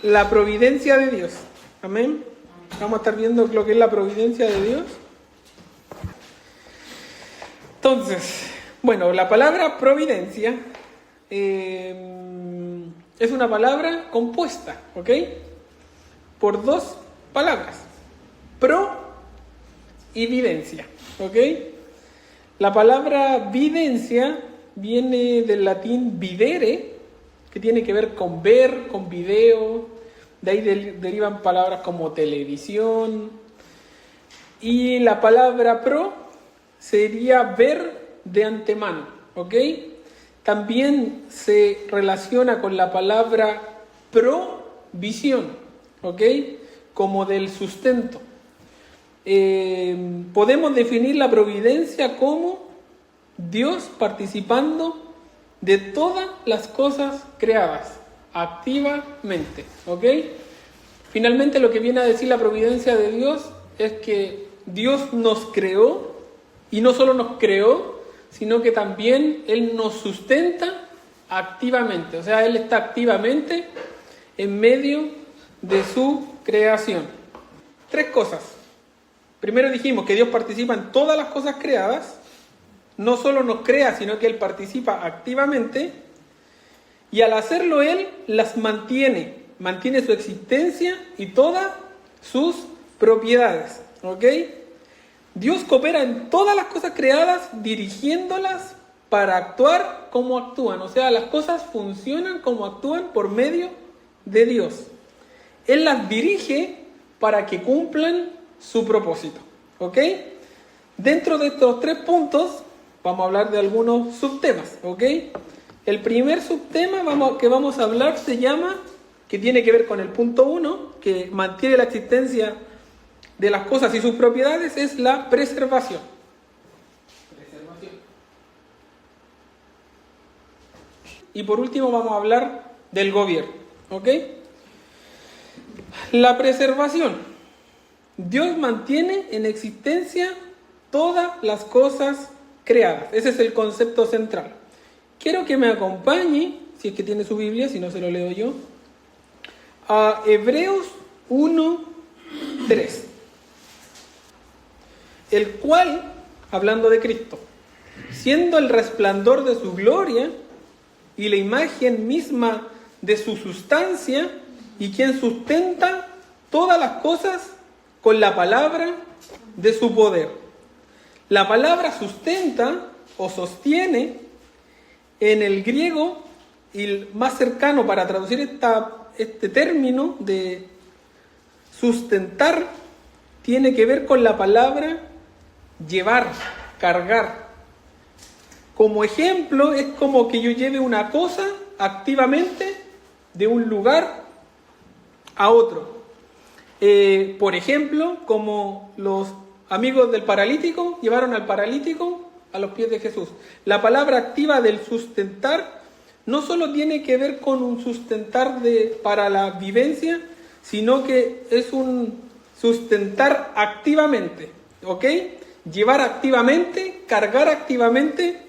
La providencia de Dios. Amén. Vamos a estar viendo lo que es la providencia de Dios. Entonces, bueno, la palabra providencia es una palabra compuesta, ¿ok? Por dos palabras, pro y videncia, ¿ok? La palabra videncia viene del latín videre, que tiene que ver con ver, con video. De ahí derivan palabras como televisión. Y la palabra pro sería ver de antemano, ¿ok? También se relaciona con la palabra provisión, ¿ok? Como del sustento. Podemos definir la providencia como Dios participando de todas las cosas creadas activamente, ¿ok? Finalmente lo que viene a decir la providencia de Dios es que Dios nos creó, y no solo nos creó, sino que también Él nos sustenta activamente. O sea, Él está activamente en medio de su creación. Tres cosas. Primero dijimos que Dios participa en todas las cosas creadas. No solo nos crea, sino que Él participa activamente. Y al hacerlo Él las mantiene su existencia y todas sus propiedades. ¿Ok? Dios coopera en todas las cosas creadas, dirigiéndolas para actuar como actúan. O sea, las cosas funcionan como actúan por medio de Dios. Él las dirige para que cumplan su propósito. ¿Ok? Dentro de estos tres puntos vamos a hablar de algunos subtemas. ¿Ok? El primer subtema que vamos a hablar se llama, que tiene que ver con el punto 1, que mantiene la existencia de las cosas y sus propiedades, es la preservación. Y por último vamos a hablar del gobierno. ¿Ok? La preservación. Dios mantiene en existencia todas las cosas creadas. Ese es el concepto central. Quiero que me acompañe, si es que tiene su Biblia, si no se lo leo yo, a Hebreos 1:3. El cual, hablando de Cristo, siendo el resplandor de su gloria y la imagen misma de su sustancia, y quien sustenta todas las cosas con la palabra de su poder. La palabra sustenta o sostiene en el griego, y el más cercano para traducir este término de sustentar, tiene que ver con la palabra llevar, cargar. Como ejemplo, es como que yo lleve una cosa activamente de un lugar a otro. Por ejemplo, como los amigos del paralítico llevaron al paralítico a los pies de Jesús. La palabra activa del sustentar no solo tiene que ver con un sustentar para la vivencia, sino que es un sustentar activamente, ¿ok? Llevar activamente, cargar activamente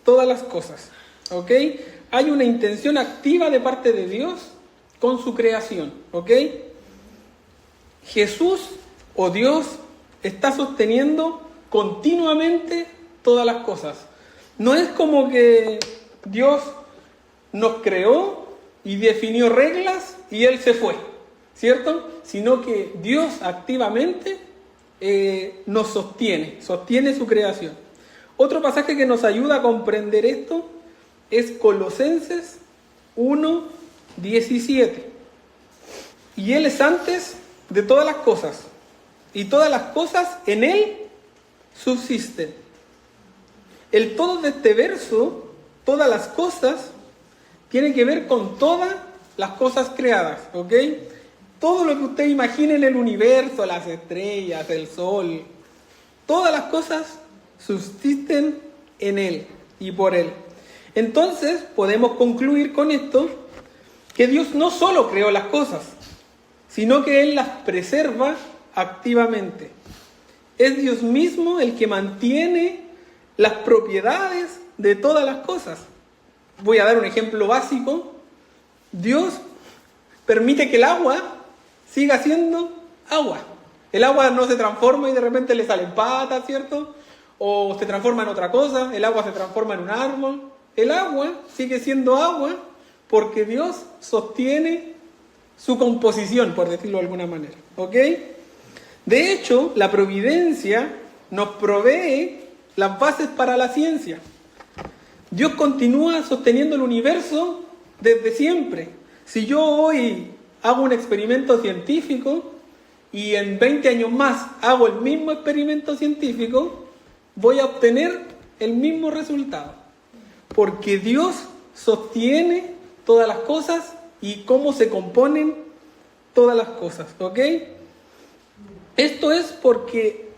todas las cosas, ¿ok? Hay una intención activa de parte de Dios con su creación, ¿ok? Jesús o Dios está sosteniendo continuamente todas las cosas. No es como que Dios nos creó y definió reglas y Él se fue, ¿cierto? Sino que Dios activamente nos sostiene su creación. Otro pasaje que nos ayuda a comprender esto es Colosenses 1:17. Y Él es antes de todas las cosas, y todas las cosas en Él subsisten. El todo de este verso, todas las cosas, tiene que ver con todas las cosas creadas, ¿ok? Todo lo que usted imagine en el universo, las estrellas, el sol, todas las cosas subsisten en Él y por Él. Entonces, podemos concluir con esto, que Dios no solo creó las cosas, sino que Él las preserva activamente. Es Dios mismo el que mantiene las propiedades de todas las cosas. Voy a dar un ejemplo básico. Dios permite que el agua siga siendo agua. El agua no se transforma y de repente le salen patas, ¿cierto? O se transforma en otra cosa, el agua se transforma en un árbol. El agua sigue siendo agua porque Dios sostiene su composición, por decirlo de alguna manera. ¿Ok? De hecho, la providencia nos provee las bases para la ciencia. Dios continúa sosteniendo el universo desde siempre. Si yo hoy hago un experimento científico y en 20 años más hago el mismo experimento científico, voy a obtener el mismo resultado. Porque Dios sostiene todas las cosas y cómo se componen todas las cosas. ¿Ok? Esto es porque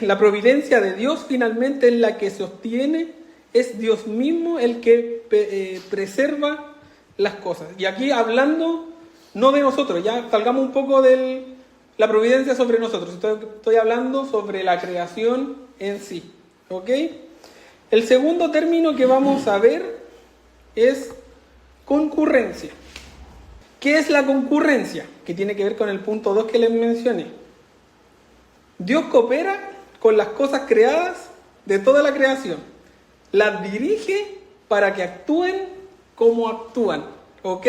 la providencia de Dios finalmente es la que sostiene, es Dios mismo el que preserva las cosas. Y aquí hablando no de nosotros, ya salgamos un poco de la providencia sobre nosotros. Estoy hablando sobre la creación en sí. ¿Ok? El segundo término que vamos a ver es concurrencia. ¿Qué es la concurrencia? Que tiene que ver con el punto 2 que les mencioné. Dios coopera con las cosas creadas de toda la creación. Las dirige para que actúen como actúan. ¿Ok?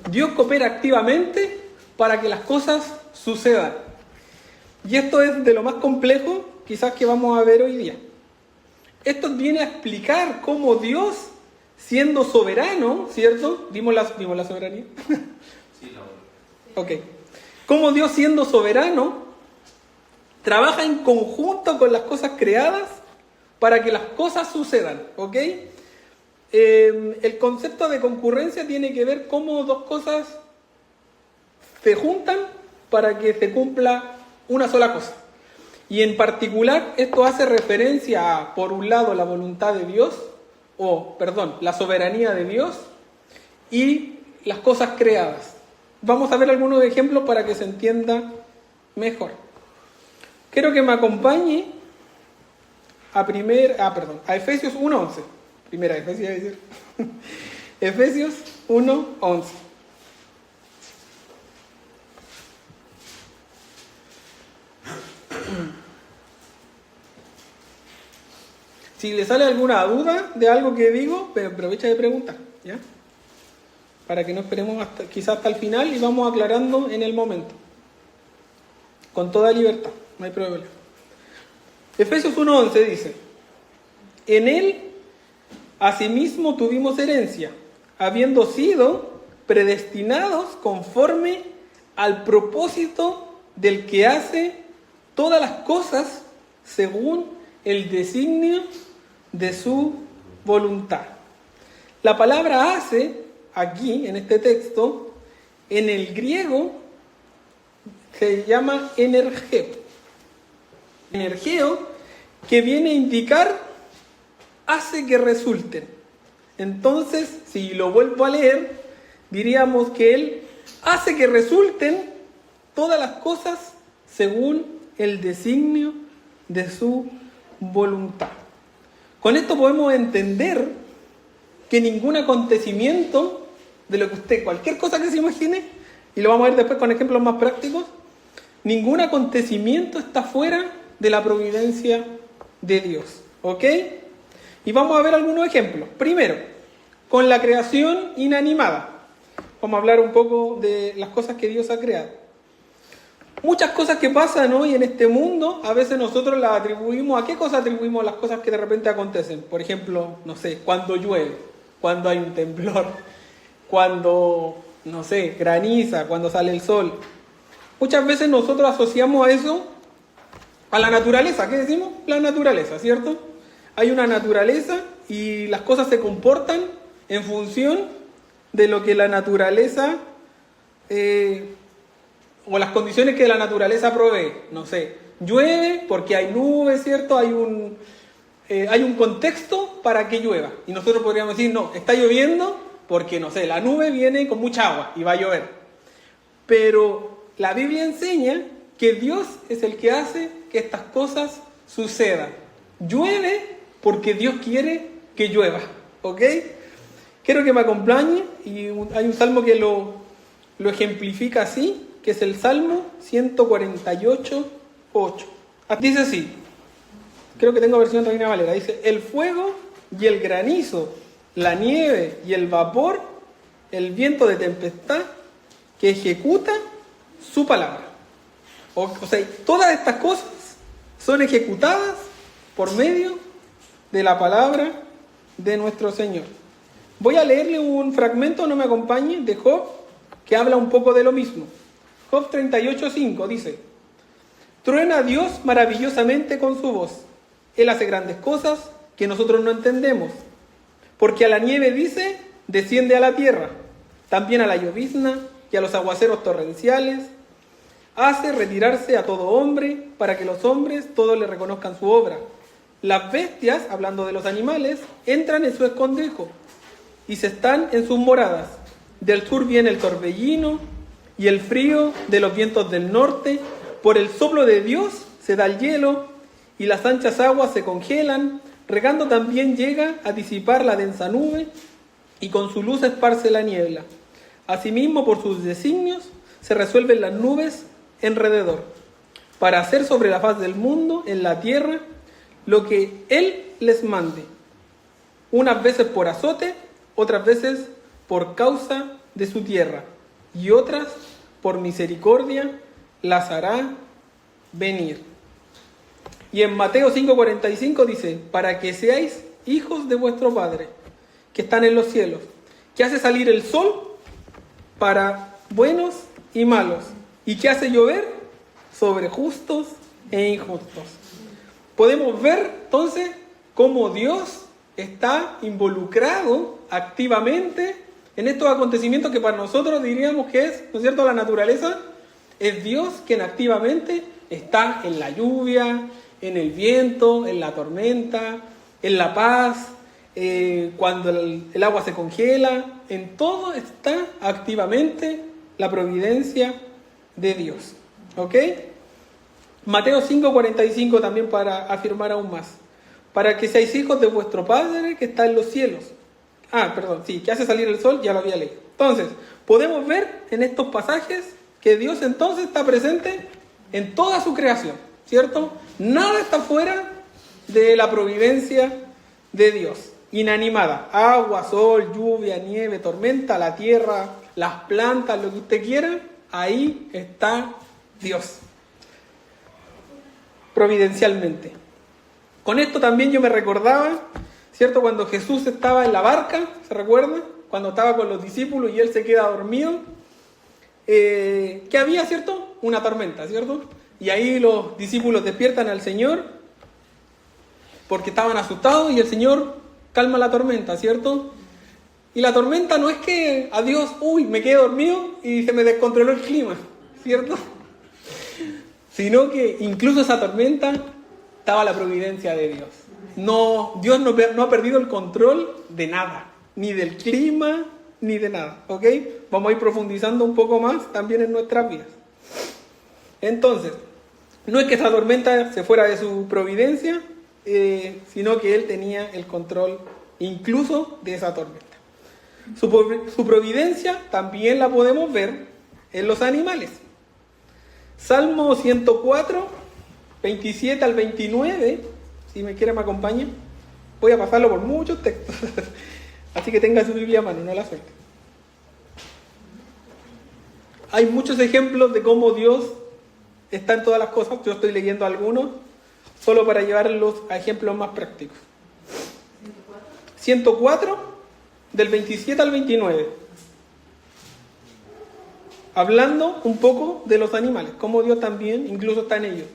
Dios coopera activamente para que las cosas sucedan. Y esto es de lo más complejo, quizás, que vamos a ver hoy día. Esto viene a explicar cómo Dios, siendo soberano, ¿cierto? ¿Vimos la soberanía? Sí, la Ok. Cómo Dios, siendo soberano, trabaja en conjunto con las cosas creadas para que las cosas sucedan. ¿Ok? El concepto de concurrencia tiene que ver cómo dos cosas se juntan para que se cumpla una sola cosa. Y en particular esto hace referencia a, por un lado, la voluntad de Dios, la soberanía de Dios y las cosas creadas. Vamos a ver algunos ejemplos para que se entienda mejor. Quiero que me acompañe a Efesios 1:11. Primera Efesios, Efesios 1:11. Si le sale alguna duda de algo que digo, aprovecha de preguntar, ¿ya? Para que no esperemos quizás hasta el final y vamos aclarando en el momento. Con toda libertad, no hay problema. Efesios 1:11 dice: en él asimismo tuvimos herencia, habiendo sido predestinados conforme al propósito del que hace todas las cosas según el designio de su voluntad. La palabra hace, aquí en este texto, en el griego se llama energeo. Energeo, que viene a indicar hace que resulten. Entonces, si lo vuelvo a leer, diríamos que él hace que resulten todas las cosas según el designio de su voluntad. Con esto podemos entender que ningún acontecimiento de lo que cualquier cosa que se imagine, y lo vamos a ver después con ejemplos más prácticos, ningún acontecimiento está fuera de la providencia de Dios. ¿Ok? Y vamos a ver algunos ejemplos. Primero, con la creación inanimada. Vamos a hablar un poco de las cosas que Dios ha creado. Muchas cosas que pasan hoy en este mundo, a veces nosotros las atribuimos. ¿A qué cosas atribuimos las cosas que de repente acontecen? Por ejemplo, no sé, cuando llueve, cuando hay un temblor, cuando, no sé, graniza, cuando sale el sol. Muchas veces nosotros asociamos a eso a la naturaleza. ¿Qué decimos? La naturaleza, ¿cierto? Hay una naturaleza y las cosas se comportan en función de lo que la naturaleza o las condiciones que la naturaleza provee. No sé, llueve porque hay nubes, ¿cierto? Hay un contexto para que llueva. Y nosotros podríamos decir, no, está lloviendo porque, no sé, la nube viene con mucha agua y va a llover. Pero la Biblia enseña que Dios es el que hace que estas cosas sucedan. Llueve porque Dios quiere que llueva. ¿Ok? Quiero que me acompañe y hay un salmo que lo lo ejemplifica así, que es el Salmo 148:8. Dice así, creo que tengo versión Reina Valera, dice: el fuego y el granizo, la nieve y el vapor, el viento de tempestad que ejecuta su palabra. O sea, todas estas cosas son ejecutadas por medio de la palabra de nuestro Señor. Voy a leerle un fragmento, no me acompañe, de Job, que habla un poco de lo mismo. Job 38:5 dice: truena a Dios maravillosamente con su voz. Él hace grandes cosas que nosotros no entendemos. Porque a la nieve dice: desciende a la tierra. También a la llovizna y a los aguaceros torrenciales. Hace retirarse a todo hombre, para que los hombres todos le reconozcan su obra. Las bestias, hablando de los animales, entran en su escondrijo y se están en sus moradas. Del sur viene el torbellino y el frío de los vientos del norte. Por el soplo de Dios se da el hielo y las anchas aguas se congelan. Regando también llega a disipar la densa nube y con su luz esparce la niebla. Asimismo, por sus designios se resuelven las nubes enrededor, para hacer sobre la faz del mundo, en la tierra, lo que Él les mande, unas veces por azote, otras veces por causa de su tierra, y otras por misericordia las hará venir. Y en Mateo 5:45 dice: para que seáis hijos de vuestro Padre, que están en los cielos, que hace salir el sol para buenos y malos, y que hace llover sobre justos e injustos. Podemos ver entonces cómo Dios está involucrado activamente en estos acontecimientos que para nosotros diríamos que es, ¿no es cierto?, la naturaleza. Es Dios quien activamente está en la lluvia, en el viento, en la tormenta, en la paz, cuando el agua se congela. En todo está activamente la providencia de Dios. ¿Ok? Mateo 5:45 también, para afirmar aún más. Para que seáis hijos de vuestro Padre que está en los cielos. Que hace salir el sol, ya lo había leído. Entonces, podemos ver en estos pasajes que Dios entonces está presente en toda su creación, ¿cierto? Nada está fuera de la providencia de Dios. Inanimada, agua, sol, lluvia, nieve, tormenta, la tierra, las plantas, lo que usted quiera, ahí está Dios, providencialmente. Con esto también yo me recordaba, ¿cierto?, cuando Jesús estaba en la barca, ¿se recuerda? Cuando estaba con los discípulos y Él se queda dormido, que había, ¿cierto?, una tormenta, ¿cierto? Y ahí los discípulos despiertan al Señor porque estaban asustados y el Señor calma la tormenta, ¿cierto? Y la tormenta no es que a Dios, me quedé dormido y se me descontroló el clima, ¿cierto? Sino que incluso esa tormenta estaba la providencia de Dios. No, Dios no ha perdido el control de nada, ni del clima, ni de nada, ¿ok? Vamos a ir profundizando un poco más también en nuestras vidas. Entonces, no es que esa tormenta se fuera de su providencia, sino que Él tenía el control incluso de esa tormenta. Su providencia también la podemos ver en los animales. Salmo 104, 27 al 29, si me quiere me acompaña. Voy a pasarlo por muchos textos, así que tenga su Biblia a mano, no la suelte. Hay muchos ejemplos de cómo Dios está en todas las cosas. Yo estoy leyendo algunos, solo para llevarlos a ejemplos más prácticos. 104, del 27 al 29. Hablando un poco de los animales, cómo Dios también incluso está en ellos.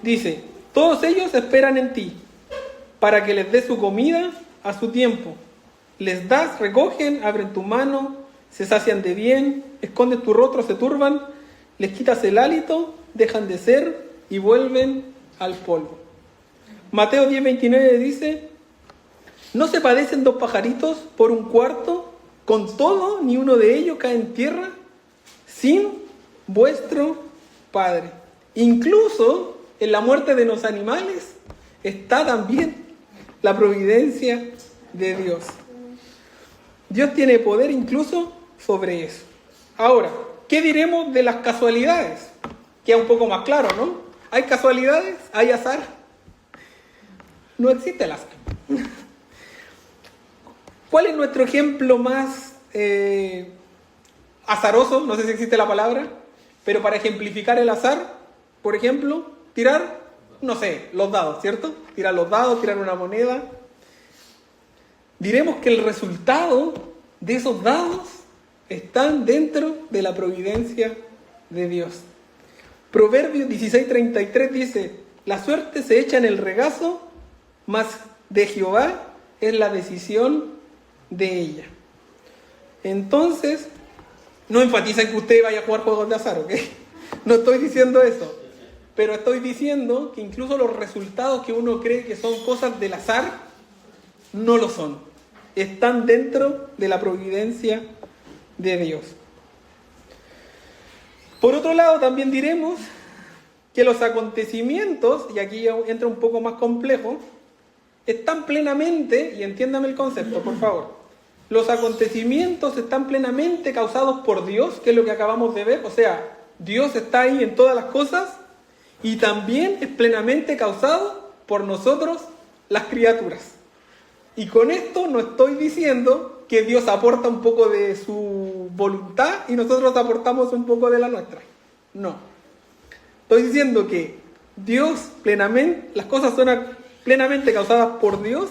Dice: todos ellos esperan en ti, para que les des su comida a su tiempo. Les das, recogen, abren tu mano, se sacian de bien, escondes tu rostro, se turban, les quitas el hálito, dejan de ser y vuelven al polvo. Mateo 10:29 dice: ¿no se padecen 2 pajaritos por un cuarto? Con todo, ni uno de ellos cae en tierra sin vuestro Padre. Incluso en la muerte de los animales está también la providencia de Dios. Dios tiene poder incluso sobre eso. Ahora, ¿qué diremos de las casualidades? Queda un poco más claro, ¿no? ¿Hay casualidades? ¿Hay azar? No existe el azar. ¿Cuál es nuestro ejemplo más azaroso? No sé si existe la palabra, pero para ejemplificar el azar, por ejemplo, tirar, no sé, los dados, ¿cierto? Tirar los dados, tirar una moneda. Diremos que el resultado de esos dados están dentro de la providencia de Dios. Proverbios 16:33 dice: la suerte se echa en el regazo, mas de Jehová es la decisión de ella. Entonces, no enfatiza en que usted vaya a jugar juegos de azar, ¿ok? No estoy diciendo eso, pero estoy diciendo que incluso los resultados que uno cree que son cosas del azar, no lo son. Están dentro de la providencia de Dios. Por otro lado, también diremos que los acontecimientos, y aquí entra un poco más complejo, están plenamente, y entiéndame el concepto, por favor, los acontecimientos están plenamente causados por Dios, que es lo que acabamos de ver, o sea, Dios está ahí en todas las cosas, y también es plenamente causado por nosotros, las criaturas. Y con esto no estoy diciendo que Dios aporta un poco de su voluntad y nosotros aportamos un poco de la nuestra. No. Estoy diciendo que Dios plenamente, las cosas son plenamente causadas por Dios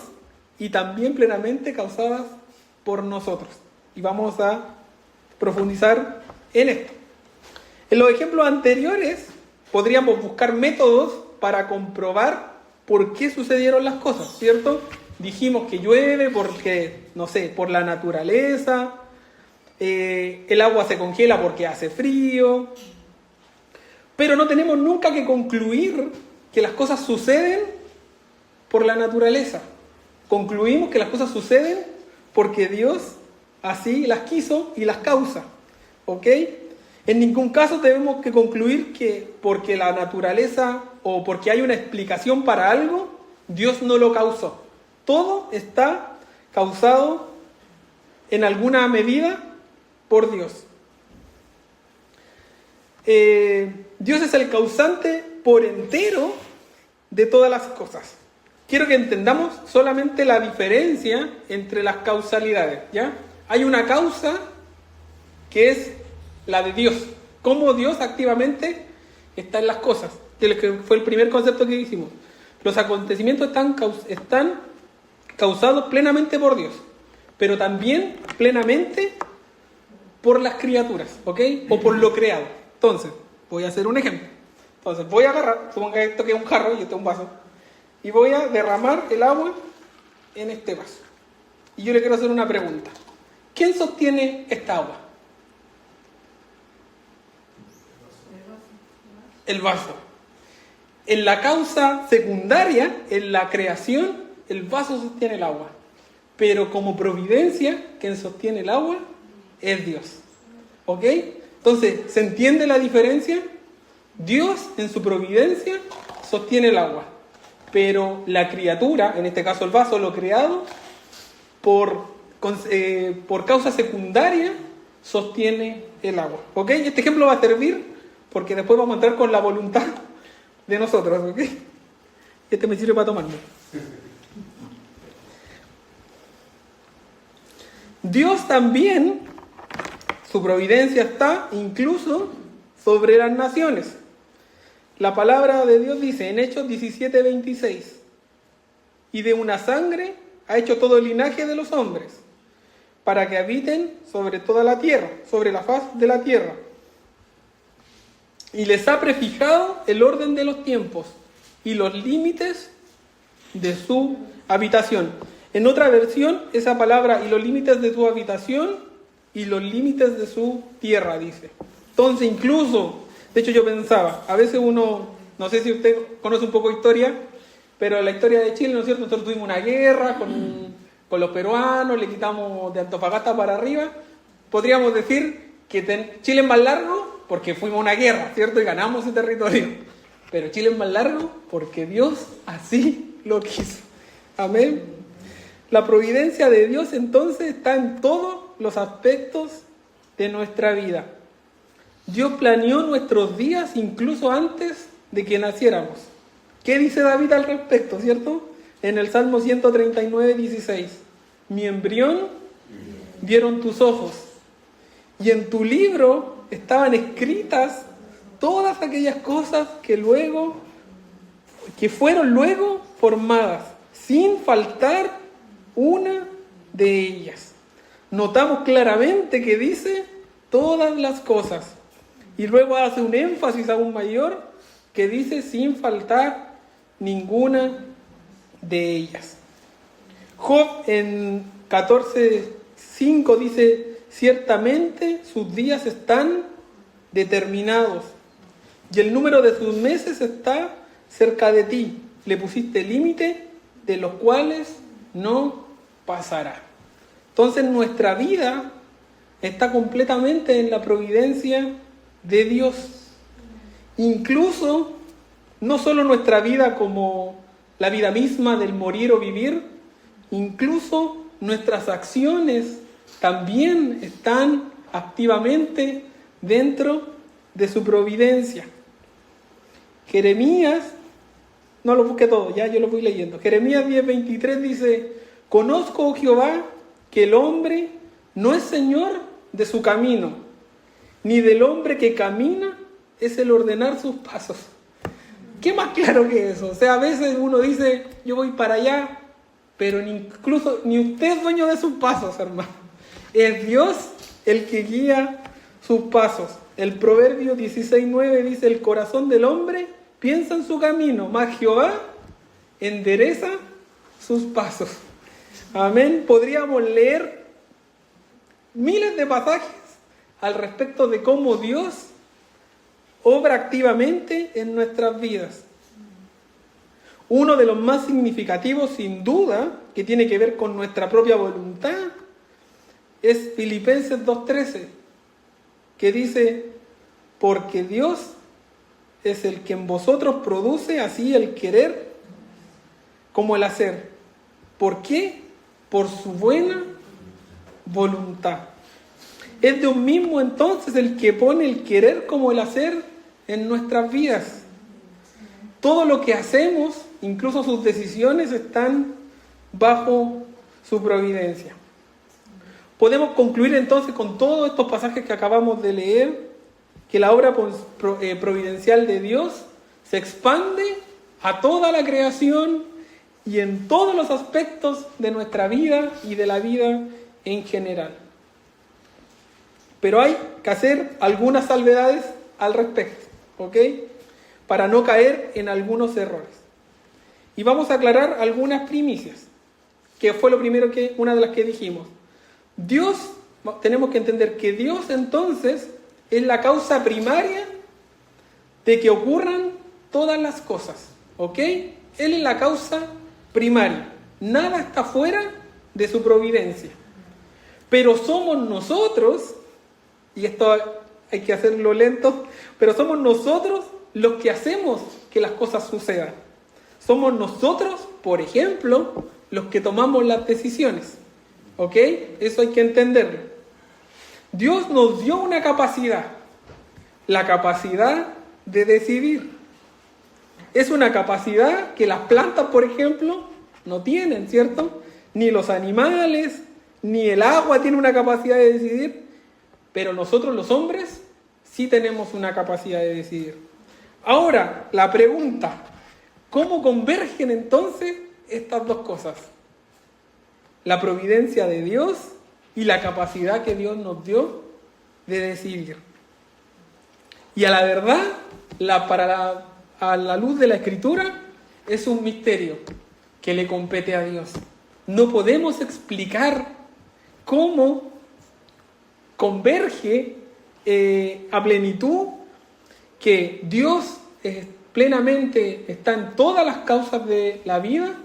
y también plenamente causadas por nosotros. Y vamos a profundizar en esto. En los ejemplos anteriores podríamos buscar métodos para comprobar por qué sucedieron las cosas, ¿cierto? Dijimos que llueve porque, no sé, por la naturaleza, el agua se congela porque hace frío, pero no tenemos nunca que concluir que las cosas suceden por la naturaleza. Concluimos que las cosas suceden porque Dios así las quiso y las causa, ¿ok? En ningún caso tenemos que concluir que porque la naturaleza o porque hay una explicación para algo, Dios no lo causó. Todo está causado en alguna medida por Dios. Dios es el causante por entero de todas las cosas. Quiero que entendamos solamente la diferencia entre las causalidades, ¿ya? Hay una causa que es la de Dios. Cómo Dios activamente está en las cosas, que fue el primer concepto que hicimos. Los acontecimientos están causados plenamente por Dios, pero también plenamente por las criaturas, ¿ok? O por lo creado. Entonces, voy a hacer un ejemplo. Entonces, voy a agarrar, suponga esto que es un jarro y este es un vaso, y voy a derramar el agua en este vaso. Y yo le quiero hacer una pregunta. ¿Quién sostiene esta agua? El vaso. En la causa secundaria, en la creación, el vaso sostiene el agua. Pero como providencia, quien sostiene el agua es Dios. ¿Ok? Entonces, ¿se entiende la diferencia? Dios, en su providencia, sostiene el agua. Pero la criatura, en este caso el vaso, lo creado, por causa secundaria, sostiene el agua. ¿Ok? Este ejemplo va a servir porque después vamos a entrar con la voluntad de nosotros. ¿Ok? Este me sirve para tomarlo. Dios también, su providencia está incluso sobre las naciones. La palabra de Dios dice en Hechos 17:26: y de una sangre ha hecho todo el linaje de los hombres, para que habiten sobre toda la tierra, sobre la faz de la tierra. Y les ha prefijado el orden de los tiempos y los límites de su habitación. En otra versión, esa palabra, y los límites de su habitación y los límites de su tierra, dice. Entonces, incluso, de hecho yo pensaba, a veces uno, no sé si usted conoce un poco de historia, pero la historia de Chile, ¿no es cierto? Nosotros tuvimos una guerra con los peruanos, le quitamos de Antofagasta para arriba. Podríamos decir que Chile es más largo porque fuimos a una guerra, ¿cierto? Y ganamos ese territorio. Pero Chile es más largo porque Dios así lo quiso. Amén. La providencia de Dios entonces está en todos los aspectos de nuestra vida. Dios planeó nuestros días incluso antes de que naciéramos. ¿Qué dice David al respecto, cierto? En el Salmo 139, 16. Mi embrión vieron tus ojos, y en tu libro estaban escritas todas aquellas cosas que fueron luego formadas, sin faltar una de ellas. Notamos claramente que dice todas las cosas, y luego hace un énfasis aún mayor que dice sin faltar ninguna de ellas. Job en 14:5 dice: ciertamente sus días están determinados, y el número de sus meses está cerca de ti. Le pusiste límite, de los cuales no pasará. Entonces nuestra vida está completamente en la providencia de Dios. Incluso, no solo nuestra vida como la vida misma del morir o vivir, incluso nuestras acciones también están activamente dentro de su providencia. Jeremías, no lo busqué todo, ya yo lo voy leyendo. Jeremías 10:23 dice: conozco, oh Jehová, que el hombre no es señor de su camino, ni del hombre que camina es el ordenar sus pasos. ¿Qué más claro que eso? O sea, a veces uno dice, yo voy para allá, pero incluso ni usted es dueño de sus pasos, hermano. Es Dios el que guía sus pasos. El Proverbio 16:9 dice: el corazón del hombre piensa en su camino, mas Jehová endereza sus pasos. Amén. Podríamos leer miles de pasajes al respecto de cómo Dios obra activamente en nuestras vidas. Uno de los más significativos, sin duda, que tiene que ver con nuestra propia voluntad, es Filipenses 2:13, que dice: porque Dios es el que en vosotros produce así el querer como el hacer. ¿Por qué? Por su buena voluntad. Es Dios mismo entonces el que pone el querer como el hacer en nuestras vidas. Todo lo que hacemos, incluso sus decisiones, están bajo su providencia. Podemos concluir entonces con todos estos pasajes que acabamos de leer, que la obra providencial de Dios se expande a toda la creación y en todos los aspectos de nuestra vida y de la vida en general. Pero hay que hacer algunas salvedades al respecto, ¿ok? Para no caer en algunos errores. Y vamos a aclarar algunas primicias, que fue lo primero una de las que dijimos. Dios, tenemos que entender que Dios entonces es la causa primaria de que ocurran todas las cosas, ¿ok? Él es la causa primaria. Nada está fuera de su providencia. Pero somos nosotros, y esto hay que hacerlo lento, pero somos nosotros los que hacemos que las cosas sucedan. Somos nosotros, por ejemplo, los que tomamos las decisiones. ¿Ok? Eso hay que entenderlo. Dios nos dio una capacidad, la capacidad de decidir. Es una capacidad que las plantas, por ejemplo, no tienen, ¿cierto? Ni los animales, ni el agua tiene una capacidad de decidir, pero nosotros los hombres sí tenemos una capacidad de decidir. Ahora, la pregunta, ¿cómo convergen entonces estas dos cosas? La providencia de Dios y la capacidad que Dios nos dio de decidir. Y a la verdad, a la luz de la Escritura, es un misterio que le compete a Dios. No podemos explicar cómo converge a plenitud que Dios plenamente está en todas las causas de la vida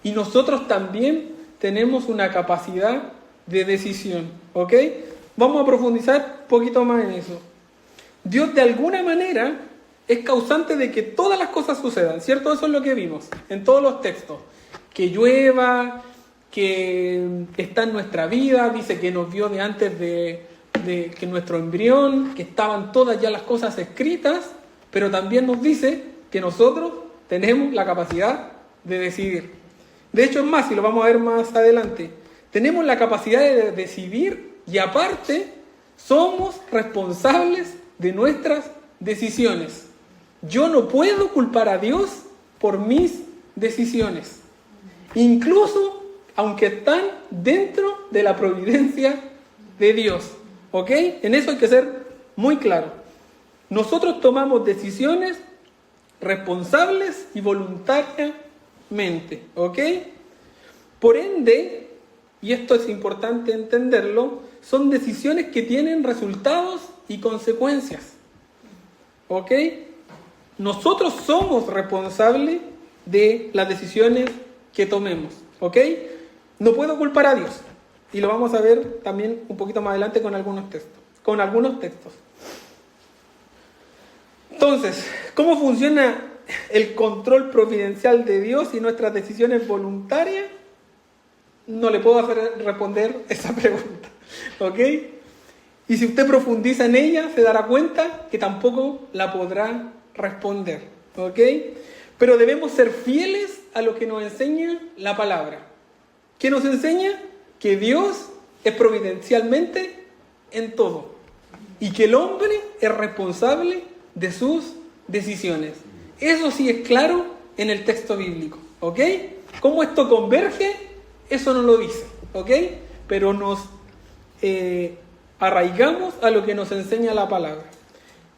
y nosotros también tenemos una capacidad de decisión, ¿ok? Vamos a profundizar un poquito más en eso. Dios de alguna manera es causante de que todas las cosas sucedan, ¿cierto? Eso es lo que vimos en todos los textos. Que llueva, que está en nuestra vida, dice que nos vio de antes de de que nuestro embrión, que estaban todas ya las cosas escritas, pero también nos dice que nosotros tenemos la capacidad de decidir. De hecho, es más, y lo vamos a ver más adelante, tenemos la capacidad de decidir y aparte somos responsables de nuestras decisiones. Yo no puedo culpar a Dios por mis decisiones, incluso aunque están dentro de la providencia de Dios. ¿Ok? En eso hay que ser muy claro. Nosotros tomamos decisiones responsables y voluntariamente. ¿Ok? Por ende, y esto es importante entenderlo, son decisiones que tienen resultados y consecuencias. ¿Ok? Nosotros somos responsables de las decisiones que tomemos. ¿Ok? No puedo culpar a Dios. Y lo vamos a ver también un poquito más adelante con algunos textos. Entonces, ¿cómo funciona el control providencial de Dios y nuestras decisiones voluntarias? No le puedo responder esa pregunta. ¿Ok? Y si usted profundiza en ella, se dará cuenta que tampoco la podrá responder. ¿Ok? Pero debemos ser fieles a lo que nos enseña la palabra. ¿Qué nos enseña? Que Dios es providencialmente en todo. Y que el hombre es responsable de sus decisiones. Eso sí es claro en el texto bíblico. ¿Ok? ¿Cómo esto converge? Eso no lo dice. ¿Ok? Pero nos arraigamos a lo que nos enseña la palabra.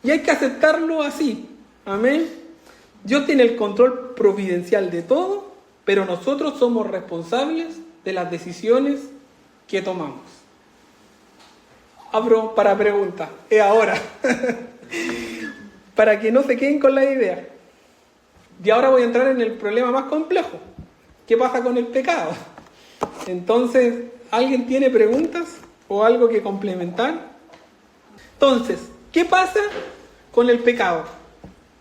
Y hay que aceptarlo así. Amén. Dios tiene el control providencial de todo, pero nosotros somos responsables de las decisiones que tomamos. Abro para preguntas. Es ahora. Para que no se queden con la idea. Y ahora voy a entrar en el problema más complejo. ¿Qué pasa con el pecado? Entonces, ¿alguien tiene preguntas o algo que complementar? Entonces, ¿qué pasa con el pecado?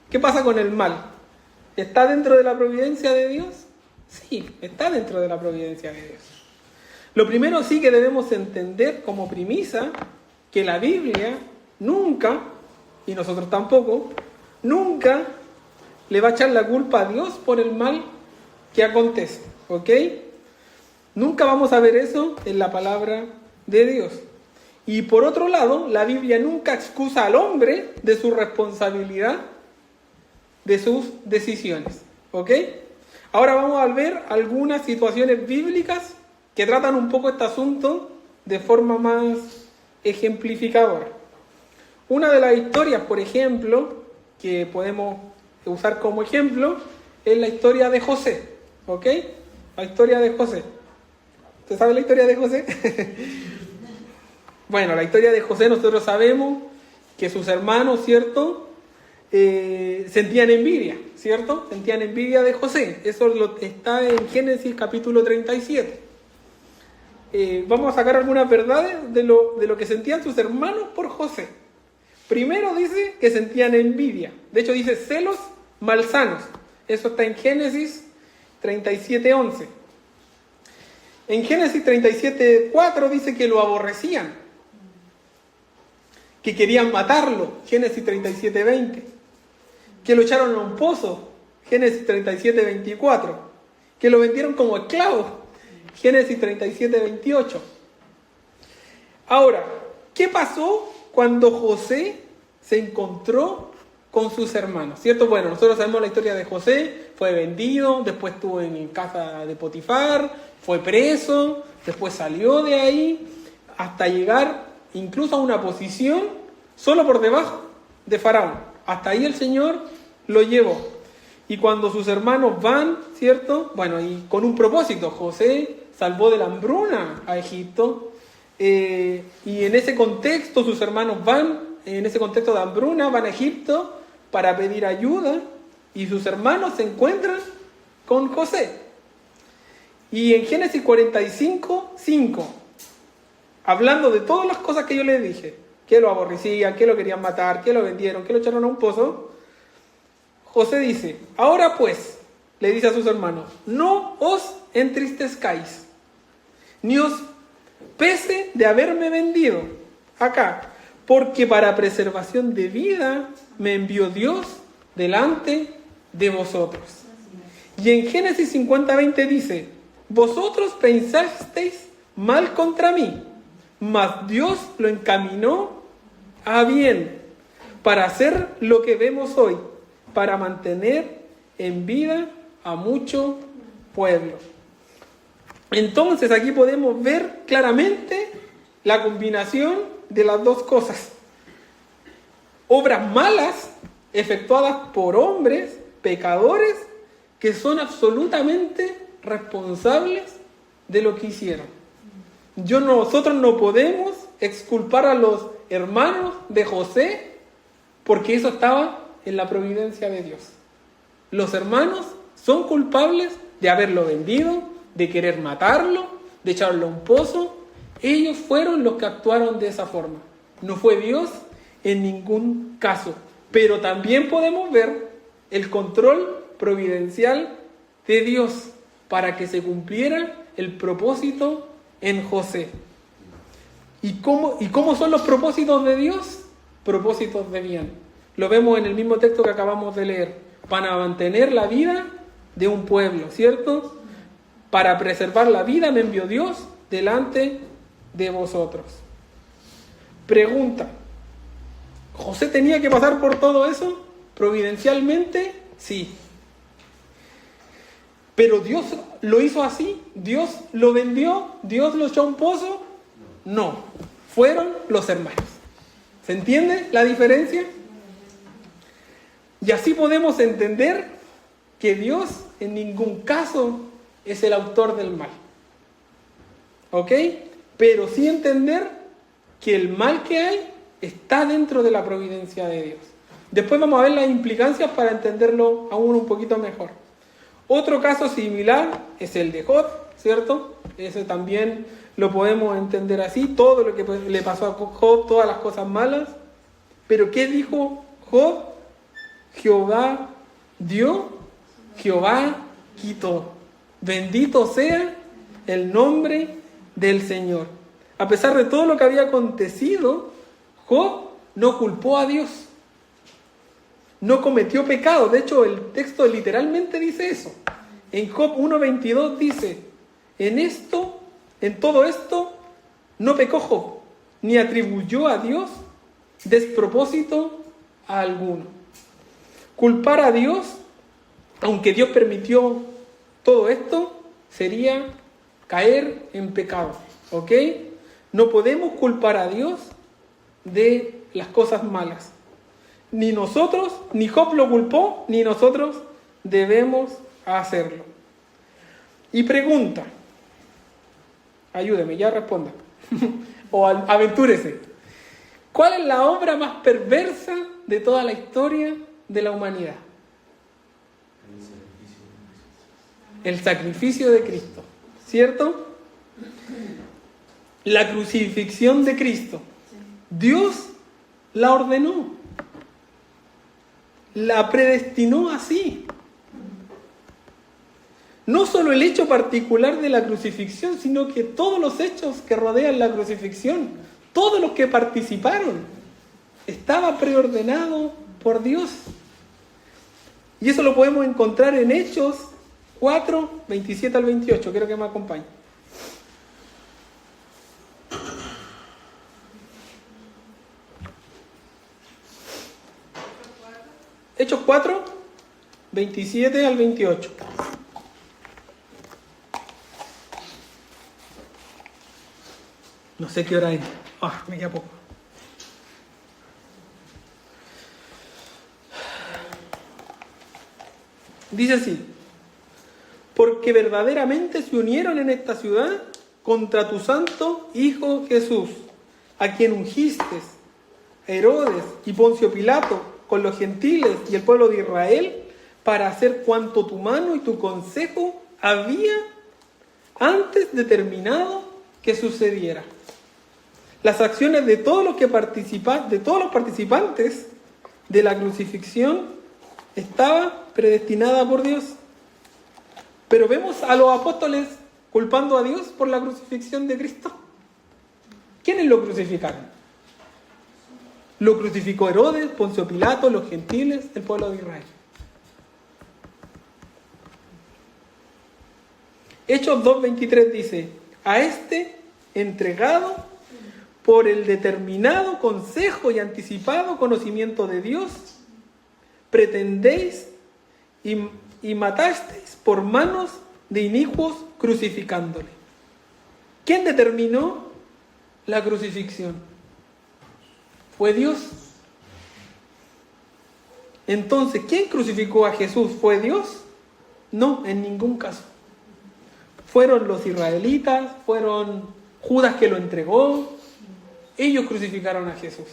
¿Qué pasa con el mal? ¿Está dentro de la providencia de Dios? Sí, está dentro de la providencia de Dios. Lo primero sí que debemos entender como premisa que la Biblia nunca, y nosotros tampoco, nunca le va a echar la culpa a Dios por el mal que acontece. ¿Ok? Nunca vamos a ver eso en la palabra de Dios. Y por otro lado, la Biblia nunca excusa al hombre de su responsabilidad de sus decisiones. ¿Ok? Ahora vamos a ver algunas situaciones bíblicas que tratan un poco este asunto de forma más ejemplificadora. Una de las historias, por ejemplo, que podemos usar como ejemplo, es la historia de José. ¿Ok? La historia de José. ¿Usted sabe la historia de José? Bueno, la historia de José nosotros sabemos que sus hermanos, ¿cierto?, sentían envidia, ¿cierto? Sentían envidia de José. Eso está en Génesis capítulo 37. Vamos a sacar algunas verdades de lo que sentían sus hermanos por José. Primero dice que sentían envidia. De hecho dice celos malsanos. Eso está en Génesis 37:11. En Génesis 37:4 dice que lo aborrecían, que querían matarlo. Génesis 37:20. Que lo echaron a un pozo. Génesis 37:24. Que lo vendieron como esclavo. Génesis 37:28. Ahora, ¿qué pasó cuando José se encontró con sus hermanos? ¿Cierto? Bueno, nosotros sabemos la historia de José. Fue vendido, después estuvo en casa de Potifar, fue preso, después salió de ahí hasta llegar incluso a una posición solo por debajo de Faraón. Hasta ahí el Señor lo llevó. Y cuando sus hermanos van, ¿cierto? Bueno, y con un propósito, José salvó de la hambruna a Egipto. Y en ese contexto sus hermanos van, en ese contexto de hambruna, van a Egipto para pedir ayuda. Y sus hermanos se encuentran con José. Y en Génesis 45:5, hablando de todas las cosas que yo les dije, que lo aborrecían, que lo querían matar, que lo vendieron, que lo echaron a un pozo, José dice: ahora pues, le dice a sus hermanos, no os entristezcáis, ni os pese de haberme vendido, acá, porque para preservación de vida me envió Dios delante de vosotros. Y en Génesis 50:20 dice, vosotros pensasteis mal contra mí, mas Dios lo encaminó a bien, para hacer lo que vemos hoy, para mantener en vida a mucho pueblo. Entonces aquí podemos ver claramente la combinación de las dos cosas. Obras malas efectuadas por hombres, pecadores, que son absolutamente responsables de lo que hicieron. Nosotros no podemos exculpar a los hermanos de José porque eso estaba en la providencia de Dios. Los hermanos son culpables de haberlo vendido, de querer matarlo, de echarlo a un pozo. Ellos fueron los que actuaron de esa forma. No fue Dios en ningún caso. Pero también podemos ver el control providencial de Dios para que se cumpliera el propósito en José. ¿Y cómo son los propósitos de Dios? Propósitos de bien. Lo vemos en el mismo texto que acabamos de leer. Para mantener la vida de un pueblo, ¿cierto? Para preservar la vida me envió Dios delante de vosotros. Pregunta: ¿José tenía que pasar por todo eso? Providencialmente, sí. ¿Pero Dios lo hizo así? ¿Dios lo vendió? ¿Dios lo echó a un pozo? No. Fueron los hermanos. ¿Se entiende la diferencia? Y así podemos entender que Dios en ningún caso es el autor del mal. ¿Ok? Pero sí entender que el mal que hay está dentro de la providencia de Dios. Después vamos a ver las implicancias para entenderlo aún un poquito mejor. Otro caso similar es el de Job, ¿cierto? Ese también lo podemos entender así, todo lo que le pasó a Job, todas las cosas malas. Pero ¿qué dijo Job? Jehová dio, Jehová quitó. Bendito sea el nombre del Señor. A pesar de todo lo que había acontecido, Job no culpó a Dios. No cometió pecado. De hecho, el texto literalmente dice eso. En Job 1:22 dice, en todo esto no pecó Job, ni atribuyó a Dios despropósito a alguno. Culpar a Dios, aunque Dios permitió todo esto, sería caer en pecado. ¿Ok? No podemos culpar a Dios de las cosas malas. Ni nosotros, ni Job lo culpó, ni nosotros debemos hacerlo. Y pregunta, ayúdeme, ya responda, o aventúrese. ¿Cuál es la obra más perversa de toda la historia de la humanidad? El sacrificio de Cristo, ¿cierto? La crucifixión de Cristo. Dios la ordenó. La predestinó así. No solo el hecho particular de la crucifixión, sino que todos los hechos que rodean la crucifixión, todos los que participaron, estaba preordenado por Dios. Y eso lo podemos encontrar en Hechos 4, 27 al 28. Quiero que me acompañe. Hechos 4, 27 al 28. No sé qué hora es. Me queda poco. Dice así: porque verdaderamente se unieron en esta ciudad contra tu santo Hijo Jesús, a quien ungiste, Herodes y Poncio Pilato, con los gentiles y el pueblo de Israel, para hacer cuanto tu mano y tu consejo había antes determinado que sucediera. Las acciones de todos los participantes de la crucifixión estaba predestinada por Dios. Pero vemos a los apóstoles culpando a Dios por la crucifixión de Cristo. ¿Quiénes lo crucificaron? Lo crucificó Herodes, Poncio Pilato, los gentiles, el pueblo de Israel. Hechos 2:23 dice: a este entregado por el determinado consejo y anticipado conocimiento de Dios, pretendéis y matasteis por manos de inicuos crucificándole. ¿Quién determinó la crucifixión? Fue Dios. Entonces, ¿quién crucificó a Jesús? ¿Fue Dios? No, en ningún caso. Fueron los israelitas, fueron Judas que lo entregó. Ellos crucificaron a Jesús.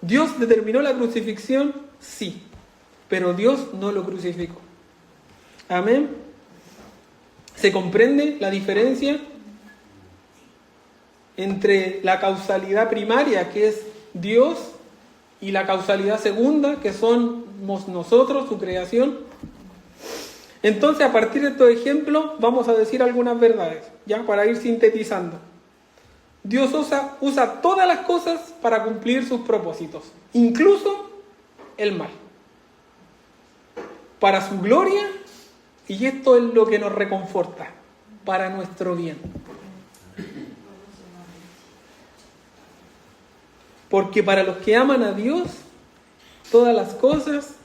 ¿Dios determinó la crucifixión? Sí, pero Dios no lo crucificó. Amén. ¿Se comprende la diferencia entre la causalidad primaria, que es Dios, y la causalidad segunda, que somos nosotros, su creación? Entonces, a partir de estos ejemplos, vamos a decir algunas verdades, ya para ir sintetizando. Dios usa todas las cosas para cumplir sus propósitos, incluso el mal, para su gloria, y esto es lo que nos reconforta, para nuestro bien. Porque para los que aman a Dios, todas las cosas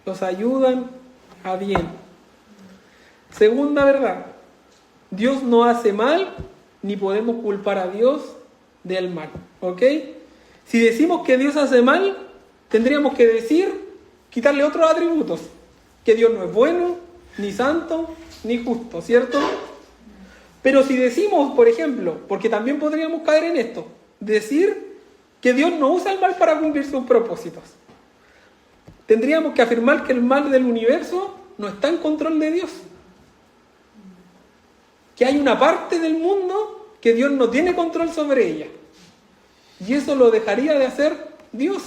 los ayudan a bien. Segunda verdad, Dios no hace mal, ni podemos culpar a Dios del mal. ¿Ok? Si decimos que Dios hace mal, tendríamos que quitarle otros atributos. Que Dios no es bueno, ni santo, ni justo, ¿cierto? Pero si decimos, por ejemplo, porque también podríamos caer en esto, decir que Dios no usa el mal para cumplir sus propósitos. Tendríamos que afirmar que el mal del universo no está en control de Dios. Que hay una parte del mundo que Dios no tiene control sobre ella. Y eso lo dejaría de hacer Dios.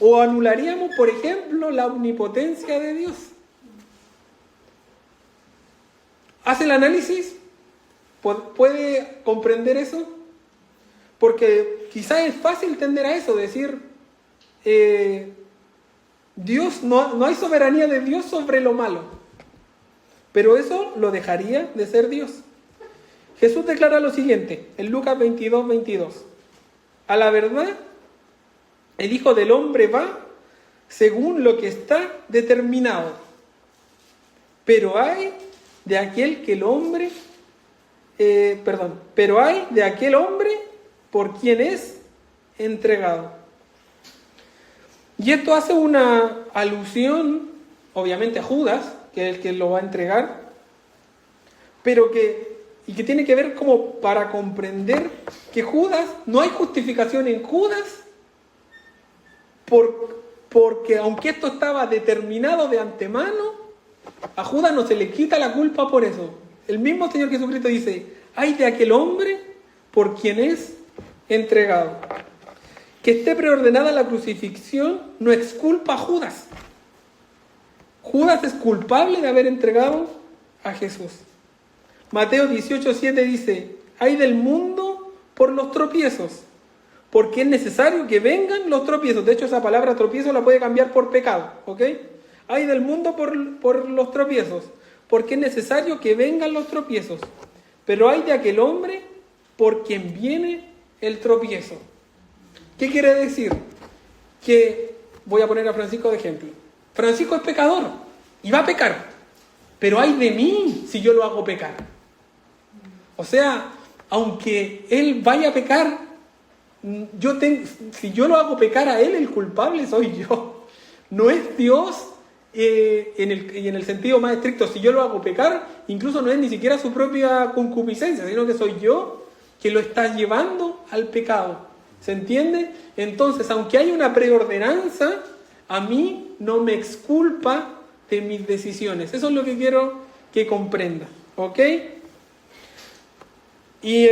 O anularíamos, por ejemplo, la omnipotencia de Dios. ¿Hace el análisis? ¿Puede comprender eso? Porque quizás es fácil tender a eso, decir, Dios, no hay soberanía de Dios sobre lo malo. Pero eso lo dejaría de ser Dios. Jesús declara lo siguiente, en Lucas 22:22. A la verdad, el Hijo del Hombre va según lo que está determinado. Pero hay de aquel hombre por quien es entregado. Y esto hace una alusión, obviamente, a Judas, que es el que lo va a entregar, pero que tiene que ver como para comprender que Judas, no hay justificación en Judas, porque aunque esto estaba determinado de antemano, a Judas no se le quita la culpa por eso. El mismo Señor Jesucristo dice, hay de aquel hombre por quien es entregado. Que esté preordenada la crucifixión no exculpa a Judas. Judas es culpable de haber entregado a Jesús. Mateo 18:7 dice, hay del mundo por los tropiezos, porque es necesario que vengan los tropiezos. De hecho, esa palabra tropiezo la puede cambiar por pecado, ¿ok? Hay del mundo por los tropiezos, porque es necesario que vengan los tropiezos. Pero hay de aquel hombre por quien viene el tropiezo. ¿Qué quiere decir? Que voy a poner a Francisco de ejemplo. Francisco es pecador y va a pecar, pero ay de mí si yo lo hago pecar. O sea, aunque él vaya a pecar, si yo lo hago pecar a él, el culpable soy yo. No es Dios y en el sentido más estricto. Si yo lo hago pecar, incluso no es ni siquiera su propia concupiscencia, sino que soy yo que lo está llevando al pecado. ¿Se entiende? Entonces, aunque hay una preordenanza, a mí no me exculpa de mis decisiones. Eso es lo que quiero que comprenda. ¿Ok? Y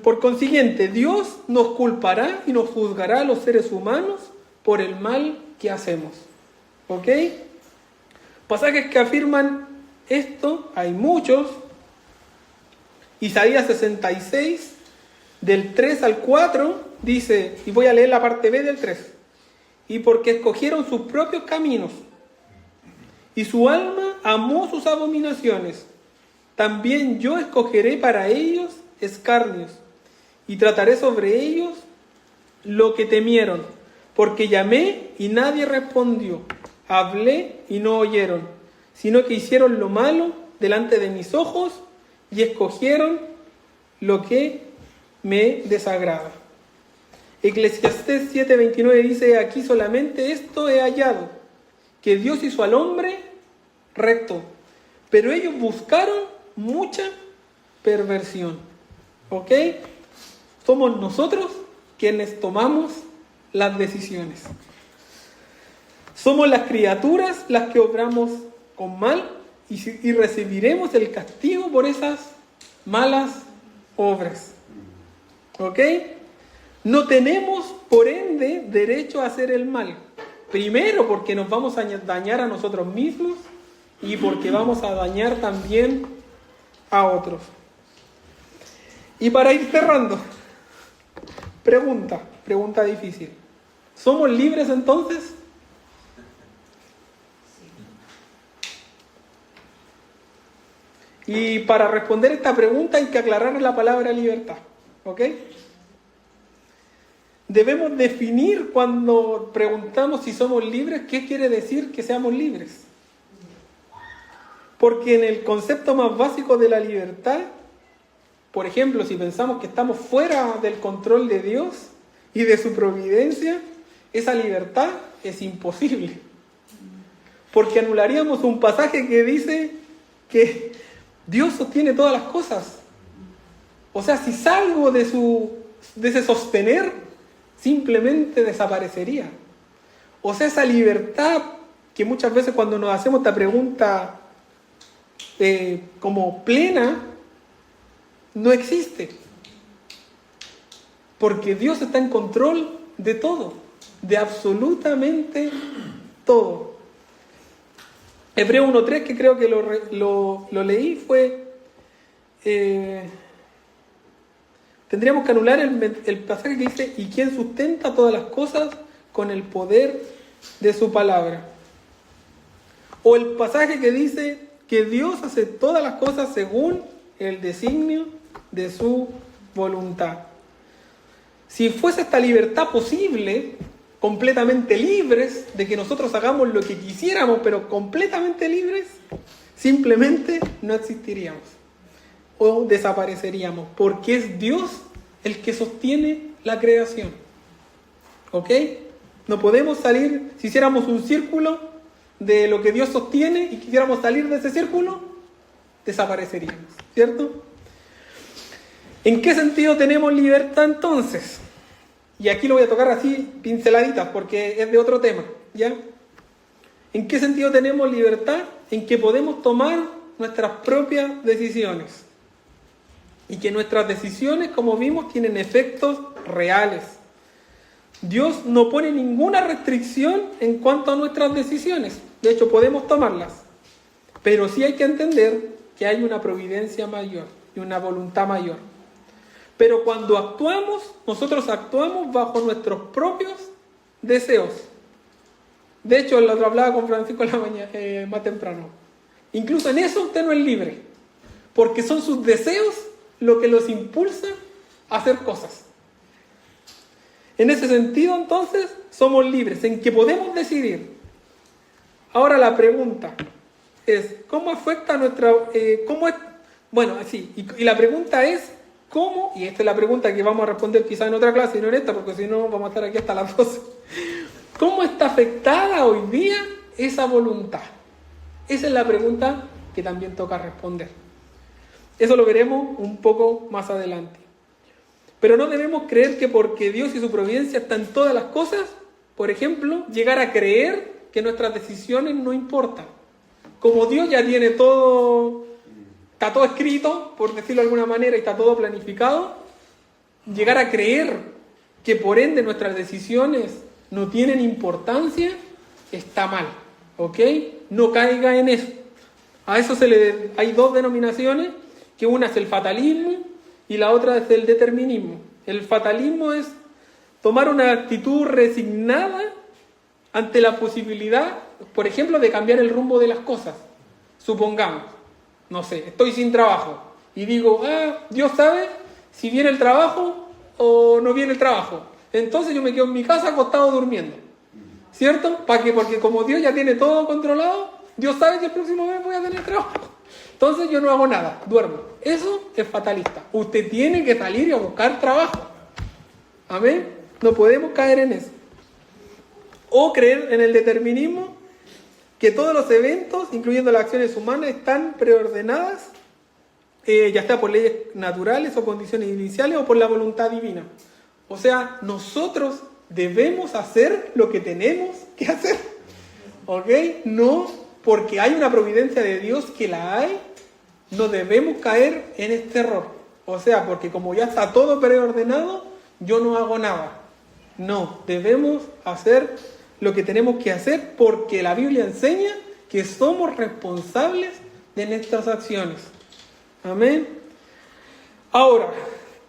por consiguiente, Dios nos culpará y nos juzgará a los seres humanos por el mal que hacemos. ¿Ok? Pasajes que afirman esto, hay muchos. Isaías 66, Del 3 al 4 dice, y voy a leer la parte B del 3, y porque escogieron sus propios caminos, y su alma amó sus abominaciones, también yo escogeré para ellos escarnios, y trataré sobre ellos lo que temieron, porque llamé y nadie respondió, hablé y no oyeron, sino que hicieron lo malo delante de mis ojos y escogieron lo que me desagrada. Eclesiastés 7:29 dice, aquí solamente esto he hallado, que Dios hizo al hombre recto, pero ellos buscaron mucha perversión. ¿Ok? Somos nosotros quienes tomamos las decisiones. Somos las criaturas las que obramos con mal y recibiremos el castigo por esas malas obras. ¿Ok? No tenemos, por ende, derecho a hacer el mal. Primero, porque nos vamos a dañar a nosotros mismos y porque vamos a dañar también a otros. Y para ir cerrando, pregunta difícil. ¿Somos libres entonces? Y para responder esta pregunta hay que aclarar la palabra libertad. ¿Ok? Debemos definir cuando preguntamos si somos libres, ¿qué quiere decir que seamos libres? Porque en el concepto más básico de la libertad, por ejemplo, si pensamos que estamos fuera del control de Dios y de su providencia, esa libertad es imposible. Porque anularíamos un pasaje que dice que Dios sostiene todas las cosas. O sea, si salgo de ese sostener, simplemente desaparecería. O sea, esa libertad que muchas veces cuando nos hacemos esta pregunta como plena, no existe. Porque Dios está en control de todo, de absolutamente todo. Hebreos 1:3, que creo que lo leí, fue... tendríamos que anular el pasaje que dice, ¿y quién sustenta todas las cosas con el poder de su palabra? O el pasaje que dice que Dios hace todas las cosas según el designio de su voluntad. Si fuese esta libertad posible, completamente libres, de que nosotros hagamos lo que quisiéramos, pero completamente libres, simplemente no existiríamos o desapareceríamos, porque es Dios el que sostiene la creación. ¿Ok? No podemos salir, si hiciéramos un círculo de lo que Dios sostiene y quisiéramos salir de ese círculo, desapareceríamos, ¿cierto? ¿En qué sentido tenemos libertad entonces? Y aquí lo voy a tocar así, pinceladitas, porque es de otro tema, ¿ya? ¿En qué sentido tenemos libertad? En que podemos tomar nuestras propias decisiones. Y que nuestras decisiones, como vimos, tienen efectos reales. Dios no pone ninguna restricción en cuanto a nuestras decisiones. De hecho, podemos tomarlas. Pero sí hay que entender que hay una providencia mayor y una voluntad mayor. Pero cuando actuamos, nosotros actuamos bajo nuestros propios deseos. De hecho, lo hablaba con Francisco en la mañana, más temprano. Incluso en eso usted no es libre. Porque son sus deseos lo que los impulsa a hacer cosas. En ese sentido, entonces, somos libres, en que podemos decidir. Ahora la pregunta es, ¿cómo afecta nuestra... cómo es? Bueno, sí, y la pregunta es, ¿cómo? Y esta es la pregunta que vamos a responder quizás en otra clase y no en esta, porque si no vamos a estar aquí hasta las 12. ¿Cómo está afectada hoy día esa voluntad? Esa es la pregunta que también toca responder. Eso lo veremos un poco más adelante. Pero no debemos creer que porque Dios y su providencia están en todas las cosas, por ejemplo, llegar a creer que nuestras decisiones no importan. Como Dios ya tiene todo, está todo escrito, por decirlo de alguna manera, y está todo planificado, llegar a creer que por ende nuestras decisiones no tienen importancia, está mal. ¿Ok? No caiga en eso. A eso hay dos denominaciones, que una es el fatalismo y la otra es el determinismo. El fatalismo es tomar una actitud resignada ante la posibilidad, por ejemplo, de cambiar el rumbo de las cosas. Supongamos, no sé, estoy sin trabajo y digo, Dios sabe si viene el trabajo o no viene el trabajo. Entonces yo me quedo en mi casa acostado durmiendo. ¿Cierto? ¿Para qué? Porque como Dios ya tiene todo controlado, Dios sabe que el próximo mes voy a tener trabajo. Entonces yo no hago nada, duermo. Eso es fatalista. Usted tiene que salir y a buscar trabajo. Amén. No podemos caer en eso. O creer en el determinismo, que todos los eventos, incluyendo las acciones humanas, están preordenadas, ya sea por leyes naturales o condiciones iniciales o por la voluntad divina. O sea, nosotros debemos hacer lo que tenemos que hacer. ¿Ok? No porque hay una providencia de Dios, que la hay, no debemos caer en este error. O sea, porque como ya está todo preordenado, yo no hago nada. No, debemos hacer lo que tenemos que hacer porque la Biblia enseña que somos responsables de nuestras acciones. Amén. Ahora,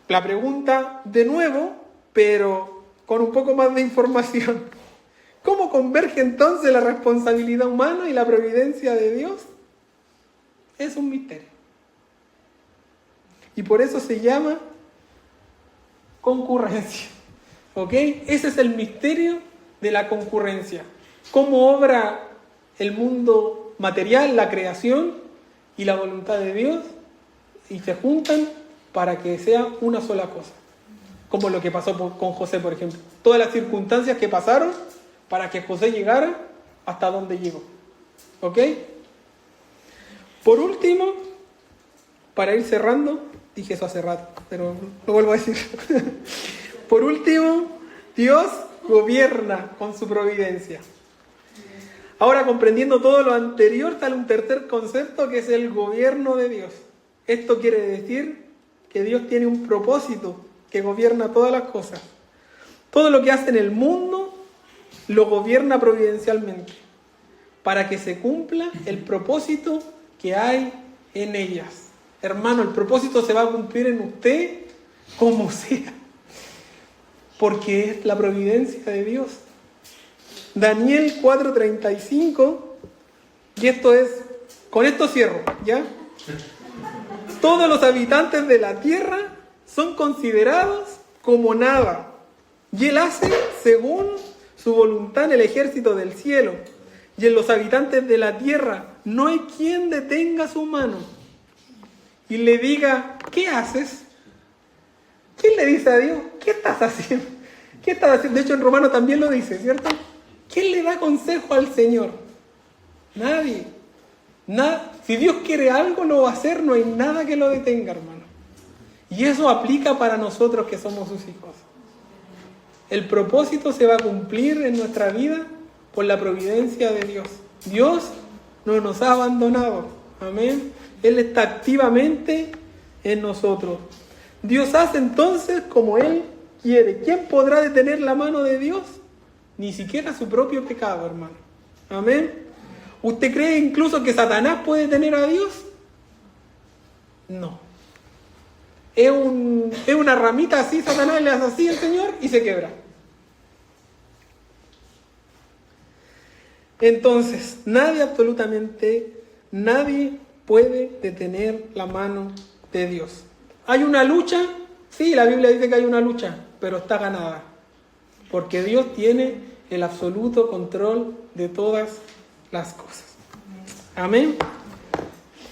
la pregunta de nuevo, pero con un poco más de información. ¿Cómo converge entonces la responsabilidad humana y la providencia de Dios? Es un misterio. Y por eso se llama concurrencia. ¿Ok? Ese es el misterio de la concurrencia. Cómo obra el mundo material, la creación y la voluntad de Dios, y se juntan para que sea una sola cosa. Como lo que pasó con José, por ejemplo. Todas las circunstancias que pasaron para que José llegara hasta donde llegó. ¿Ok? Por último, para ir cerrando, dije eso hace rato, pero lo vuelvo a decir. Por último, Dios gobierna con su providencia. Ahora, comprendiendo todo lo anterior, sale un tercer concepto, que es el gobierno de Dios. Esto quiere decir que Dios tiene un propósito que gobierna todas las cosas. Todo lo que hace en el mundo lo gobierna providencialmente para que se cumpla el propósito que hay en ellas. Hermano, el propósito se va a cumplir en usted como sea, porque es la providencia de Dios. Daniel 4:35, y esto es, con esto cierro, ¿ya? Todos los habitantes de la tierra son considerados como nada, y Él hace según su voluntad en el ejército del cielo, y en los habitantes de la tierra no hay quien detenga su mano y le diga, ¿qué haces? ¿Quién le dice a Dios, qué estás haciendo? ¿Qué estás haciendo? De hecho, en Romanos también lo dice, ¿cierto? ¿Quién le da consejo al Señor? Nadie. Si Dios quiere algo, lo va a hacer, no hay nada que lo detenga, hermano. Y eso aplica para nosotros que somos sus hijos. El propósito se va a cumplir en nuestra vida por la providencia de Dios. Dios no nos ha abandonado. Amén. Él está activamente en nosotros. Dios hace entonces como Él quiere. ¿Quién podrá detener la mano de Dios? Ni siquiera su propio pecado, hermano. Amén. ¿Usted cree incluso que Satanás puede detener a Dios? No. Es una ramita así, Satanás le hace así al Señor y se quebra. Entonces, absolutamente nadie puede detener la mano de Dios. ¿Hay una lucha? Sí, la Biblia dice que hay una lucha, pero está ganada. Porque Dios tiene el absoluto control de todas las cosas. Amén.